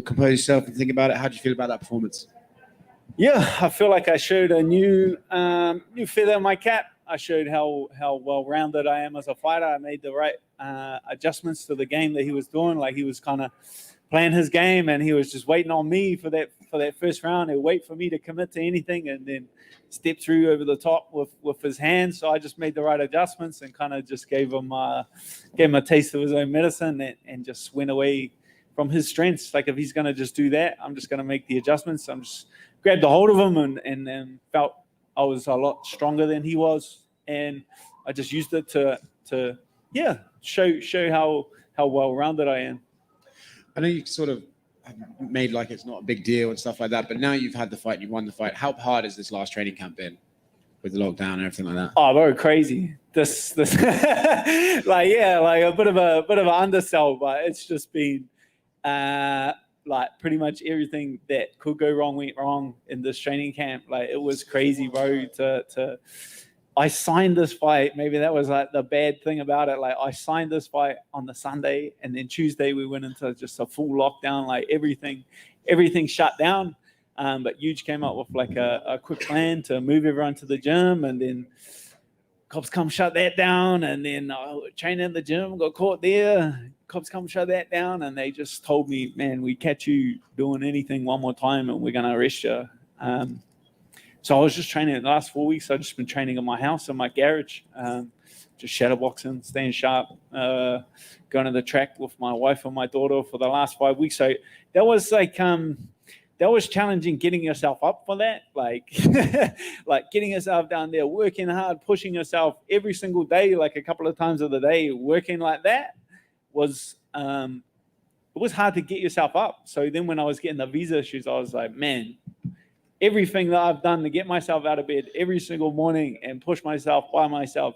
compose yourself and think about it. How do you feel about that performance? Yeah, I feel like I showed a new feather in my cap. I showed how well-rounded I am as a fighter. I made the right adjustments to the game that he was doing. Like, he was kind of playing his game, and he was just waiting on me for that first round. He'd wait for me to commit to anything, and then step through over the top with his hands. So I just made the right adjustments and kind of just gave him a taste of his own medicine, and just went away from his strengths. Like, if he's going to just do that, I'm just going to make the adjustments. I'm just grabbed a hold of him and then felt I was a lot stronger than he was, and I just used it to show how well-rounded I am. I know you sort of made like it's not a big deal and stuff like that, but now you've had the fight, you won the fight. How hard has this last training camp been with the lockdown and everything like that? Oh, very crazy. This like a bit of an undersell, but it's just been like pretty much everything that could go wrong went wrong in this training camp. Like, it was crazy, bro. I signed this fight. Maybe that was like the bad thing about it. Like, I signed this fight on the Sunday, and then Tuesday we went into just a full lockdown. Like, everything shut down. But Huge came up with like a quick plan to move everyone to the gym, and then cops come shut that down. And then I trained in the gym, got caught there. Cops come shut that down, and they just told me, man, we catch you doing anything one more time and we're going to arrest you. So I was just training the last 4 weeks. I've just been training in my house, in my garage, just shadowboxing, staying sharp, going to the track with my wife and my daughter for the last 5 weeks. So that was like, that was challenging, getting yourself up for that. Like, like getting yourself down there, working hard, pushing yourself every single day, like a couple of times of the day, working like that was, it was hard to get yourself up. So then when I was getting the visa issues, I was like, man, everything that I've done to get myself out of bed every single morning and push myself by myself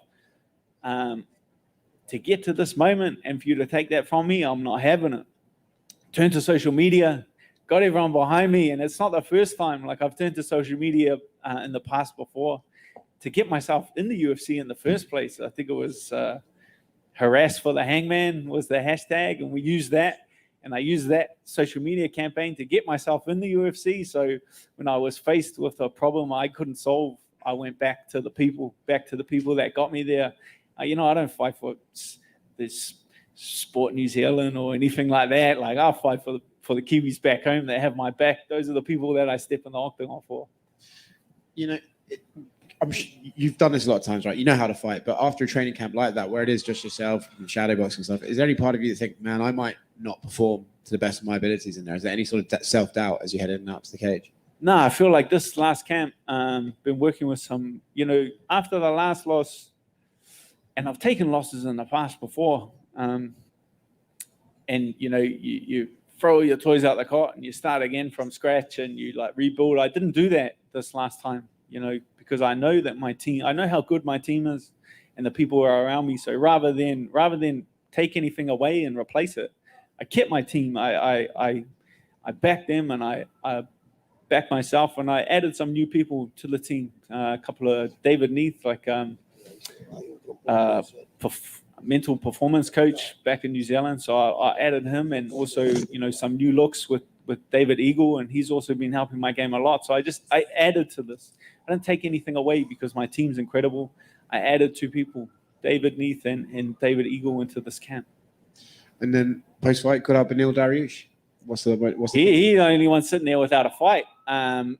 to get to this moment, and for you to take that from me, I'm not having it. Turned to social media, got everyone behind me, and it's not the first time. Like, I've turned to social media in the past before to get myself in the UFC in the first place. I think it was harass for the hangman was the hashtag, and we used that. And I used that social media campaign to get myself in the UFC. So when I was faced with a problem I couldn't solve, I went back to the people that got me there. I don't fight for this Sport New Zealand or anything like that. Like, I'll fight for the Kiwis back home that have my back. Those are the people that I step in the octagon for. You've done this a lot of times, right? You know how to fight, but after a training camp like that, where it is just yourself and shadowboxing stuff, is there any part of you that think, man, I might not perform to the best of my abilities in there? Is there any sort of self-doubt as you head in and up to the cage? No, I feel like this last camp, been working with some, after the last loss, and I've taken losses in the past before, and you throw your toys out the cot and you start again from scratch and you like rebuild. I didn't do that this last time, because I know that I know how good my team is and the people who are around me. So rather than take anything away and replace it, I kept my team. I backed them, and I backed myself, and I added some new people to the team. A couple of David Neath, like mental performance coach back in New Zealand. So I added him, and also some new looks with David Eagle, and he's also been helping my game a lot. So I added to this. I didn't take anything away because my team's incredible. I added two people, David Neath and David Eagle, into this camp. And then post-fight, got up Beneil Dariush. What's the He's the only one sitting there without a fight.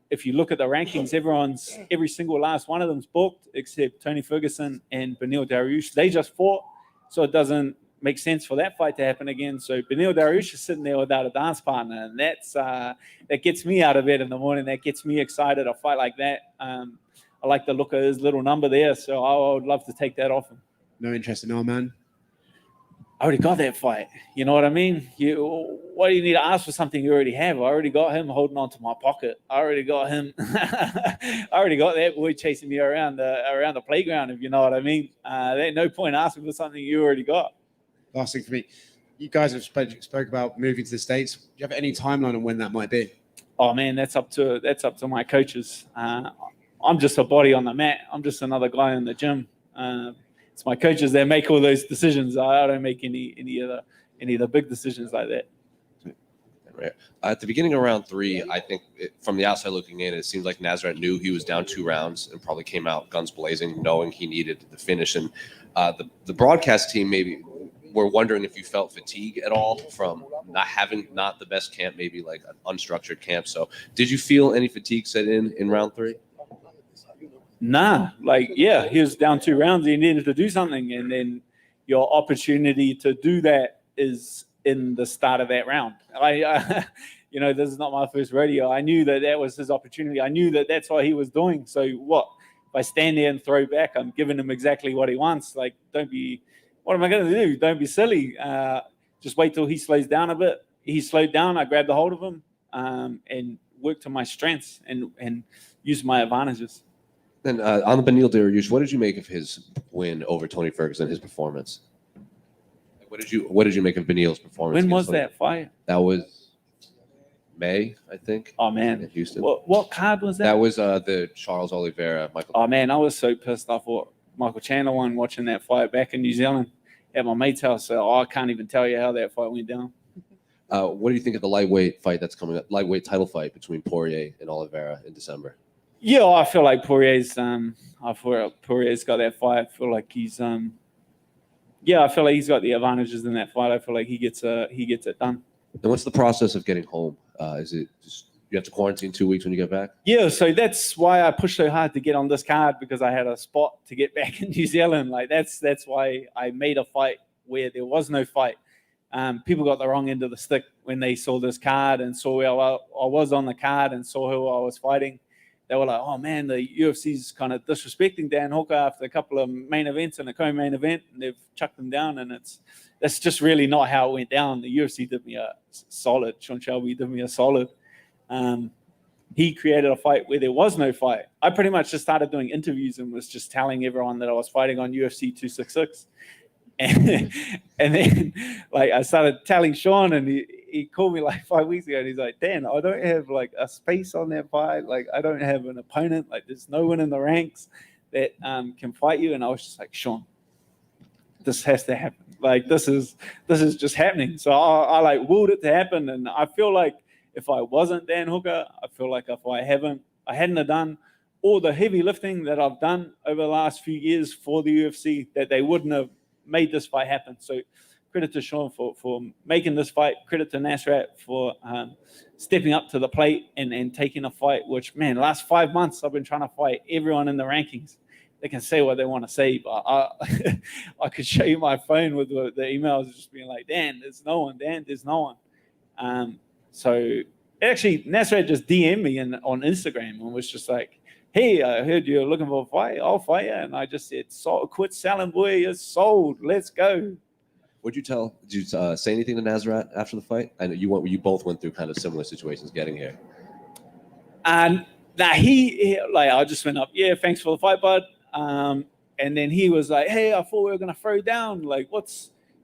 If you look at the rankings, every single last one of them's booked except Tony Ferguson and Beneil Dariush. They just fought, so it doesn't make sense for that fight to happen again. So Beneil Dariush is sitting there without a dance partner, and that gets me out of bed in the morning. That gets me excited. A fight like that, I like the look of his little number there, so I would love to take that off him. No interest in our man? I already got that fight. You know what I mean? Why do you need to ask for something you already have? I already got him holding on to my pocket. I already got him. I already got that boy chasing me around the playground, if you know what I mean. There ain't no point asking for something you already got. Last thing for me, you guys have spoke about moving to the States. Do you have any timeline on when that might be? Oh man, that's up to my coaches. I'm just a body on the mat. I'm just another guy in the gym. It's my coaches that make all those decisions. I don't make any of the big decisions like that. Right. At the beginning of round 3, I think from the outside looking in, it seemed like Nasrat knew he was down 2 rounds and probably came out guns blazing, knowing he needed the finish. And the broadcast team maybe were wondering if you felt fatigue at all from not the best camp, maybe like an unstructured camp. So did you feel any fatigue set in round 3? Nah, like, yeah, he was down 2 rounds. He needed to do something. And then your opportunity to do that is in the start of that round. You know, this is not my first rodeo. I knew that was his opportunity. I knew that that's what he was doing. So what? If I stand there and throw back, I'm giving him exactly what he wants. Like, what am I going to do? Don't be silly. Just wait till he slows down a bit. He slowed down. I grabbed a hold of him and worked to my strengths and used my advantages. Then on the Beneil Dariush, what did you make of his win over Tony Ferguson, his performance? What did you make of Beneil's performance? When was that fight? That was May, I think. Oh man, in Houston. What card was that? That was the Charles Oliveira. Michael. Oh man, I was so pissed. I thought Michael Chandler won watching that fight back in New Zealand at my mate's house. So I can't even tell you how that fight went down. What do you think of the lightweight fight that's coming up? Lightweight title fight between Poirier and Oliveira in December. Yeah, I feel like Poirier's got that fight. I feel like he's I feel like he's got the advantages in that fight. I feel like he gets it done. And what's the process of getting home? Is it just you have to quarantine 2 weeks when you get back? Yeah, so that's why I pushed so hard to get on this card, because I had a spot to get back in New Zealand. Like that's why I made a fight where there was no fight. People got the wrong end of the stick when they saw this card and saw where I was on the card and saw who I was fighting. They were like, oh man, the UFC's kind of disrespecting Dan Hooker after a couple of main events and a co-main event, and they've chucked him down. And that's just really not how it went down. The UFC did me a solid. Sean Shelby did me a solid. He created a fight where there was no fight. I pretty much just started doing interviews and was just telling everyone that I was fighting on UFC 266. And then like I started telling Sean, and he called me like 5 weeks ago and he's like, Dan, I don't have like a space on that fight. Like I don't have an opponent. Like there's no one in the ranks that can fight you. And I was just like, Sean, this has to happen. Like this is just happening. So I like willed it to happen. And I feel like if I wasn't Dan Hooker, I feel like if I hadn't have done all the heavy lifting that I've done over the last few years for the UFC, that they wouldn't have made this fight happen. So credit to Sean for making this fight. Credit to Nasrat for stepping up to the plate and taking a fight, which, man, the last 5 months I've been trying to fight everyone in the rankings. They can say what they want to say, but I could show you my phone with the emails just being like, Dan, there's no one. Dan, there's no one. So actually, Nasrat just DM'd me on Instagram and was just like, hey, I heard you're looking for a fight. I'll fight you. And I just said, quit selling, boy. It's sold. Let's go. Did you say anything to Nasrat after the fight? I know you both went through kind of similar situations getting here. And he I just went up, yeah, thanks for the fight, bud. And then he was like, hey, I thought we were going to throw down. Like,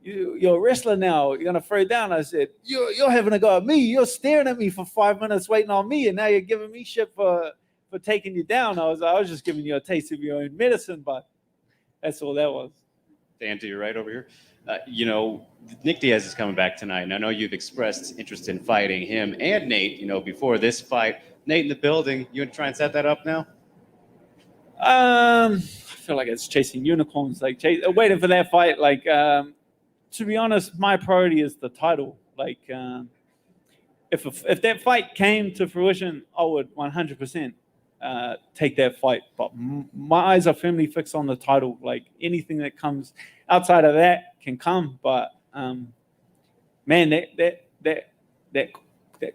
you're a wrestler now. You're going to throw down. I said, you're having a go at me. You're staring at me for 5 minutes waiting on me. And now you're giving me shit for taking you down. I was just giving you a taste of your own medicine, but that's all that was. Dan, to your right over here. Nick Diaz is coming back tonight, and I know you've expressed interest in fighting him and Nate, before this fight. Nate in the building, you want to try and set that up now? I feel like it's chasing unicorns, waiting for that fight. To be honest, my priority is the title. If that fight came to fruition, I would 100% take that fight. But my eyes are firmly fixed on the title. Like anything that comes outside of that can come. But man, that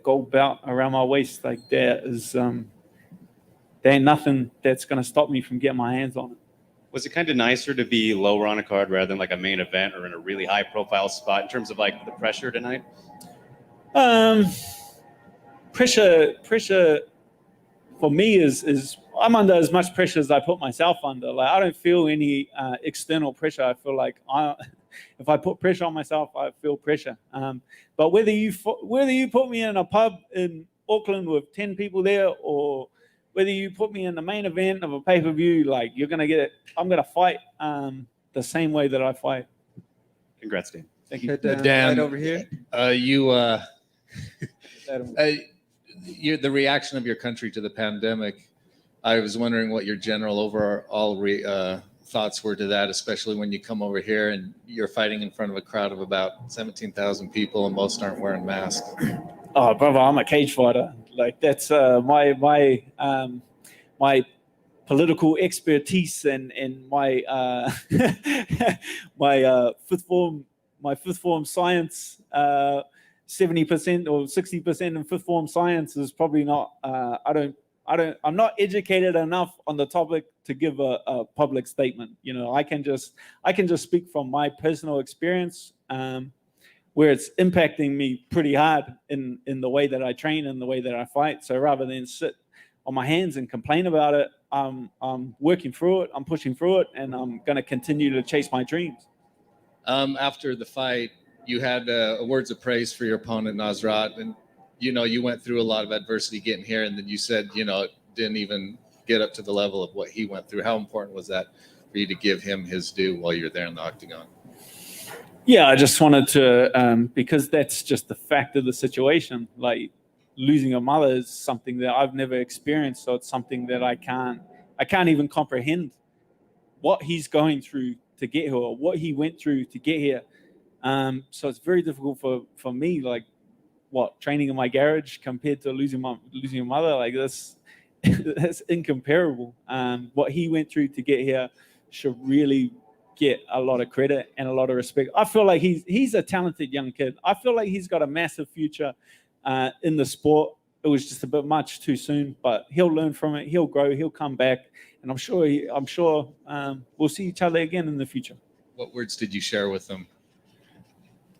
gold belt around my waist, there ain't nothing that's gonna stop me from getting my hands on it. Was it kind of nicer to be lower on a card rather than like a main event or in a really high profile spot in terms of like the pressure tonight? Pressure for me is I'm under as much pressure as I put myself under. I don't feel any external pressure. I feel like if I put pressure on myself, I feel pressure. But whether you put me in a pub in Auckland with 10 people there, or whether you put me in the main event of a pay-per-view, you're gonna get it. I'm gonna fight the same way that I fight. Congrats, Dan. Thank you. Dan, right over here. The reaction of your country to the pandemic, I was wondering what your general overall thoughts were to that, especially when you come over here and you're fighting in front of a crowd of about 17,000 people and most aren't wearing masks. Oh, brother, I'm a cage fighter. Like that's my political expertise and my my fifth form science. 70% or 60% in fifth form science is probably not. I'm not educated enough on the topic to give a public statement. You know, I can just speak from my personal experience, where it's impacting me pretty hard in the way that I train and the way that I fight. So rather than sit on my hands and complain about it, I'm working through it, I'm pushing through it, and I'm going to continue to chase my dreams. After the fight, you had words of praise for your opponent, Nasrat, and you went through a lot of adversity getting here, and then you said, it didn't even get up to the level of what he went through. How important was that for you to give him his due while you're there in the octagon? Yeah, I just wanted to, because that's just the fact of the situation. Like losing a mother is something that I've never experienced, so it's something that I can't even comprehend what he's going through to get here, or what he went through to get here. So it's very difficult for me, like training in my garage compared to losing a mother. Like this, that's incomparable. What he went through to get here should really get a lot of credit and a lot of respect. I feel like he's a talented young kid. I feel like he's got a massive future in the sport. It was just a bit much too soon, but he'll learn from it. He'll grow. He'll come back, and I'm sure we'll see each other again in the future. What words did you share with him?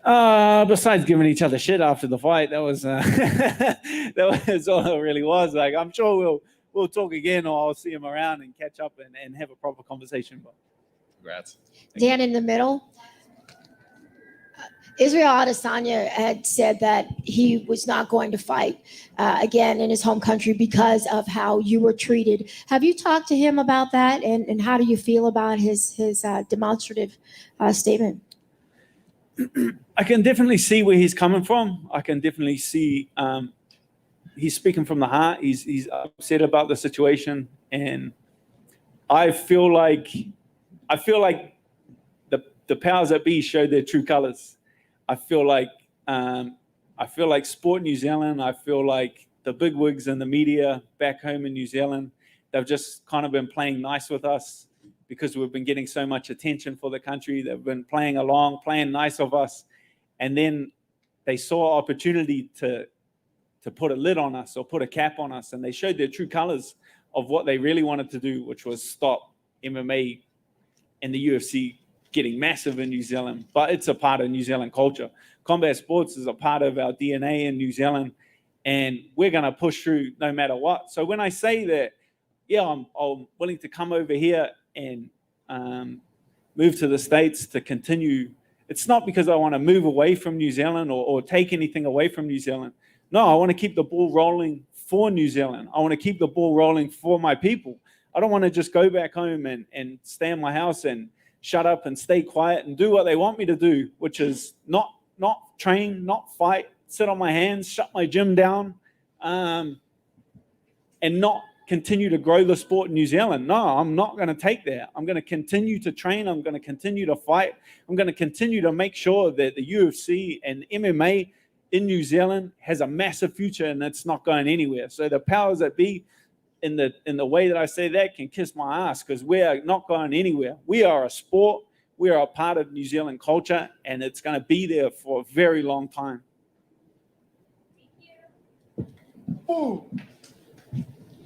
Besides giving each other shit after the fight, that was that was all it really was. Like, I'm sure we'll talk again, or I'll see him around and catch up and have a proper conversation. But congrats. Dan, in the middle, Israel Adesanya had said that he was not going to fight again in his home country because of how you were treated. Have you talked to him about that, and how do you feel about his demonstrative statement? I can definitely see where he's coming from. I can definitely see he's speaking from the heart. He's upset about the situation, and I feel like the powers that be showed their true colors. I feel like Sport New Zealand, I feel like the bigwigs in the media back home in New Zealand, they've just kind of been playing nice with us because we've been getting so much attention for the country. They've been playing along, playing nice of us. And then they saw opportunity to put a lid on us or put a cap on us. And they showed their true colors of what they really wanted to do, which was stop MMA and the UFC getting massive in New Zealand. But it's a part of New Zealand culture. Combat sports is a part of our DNA in New Zealand. And we're going to push through no matter what. So when I say that, yeah, I'm willing to come over here and move to the States to continue. It's not because I want to move away from New Zealand or take anything away from New Zealand. No, I want to keep the ball rolling for New Zealand. I want to keep the ball rolling for my people. I don't want to just go back home and stay in my house and shut up and stay quiet and do what they want me to do, which is not train, not fight, sit on my hands, shut my gym down, and not continue to grow the sport in New Zealand. No, I'm not going to take that. I'm going to continue to train. I'm going to continue to fight. I'm going to continue to make sure that the UFC and MMA in New Zealand has a massive future, and it's not going anywhere. So the powers that be, in the way that I say that, can kiss my ass, because we are not going anywhere. We are a sport. We are a part of New Zealand culture, and it's going to be there for a very long time. Boom.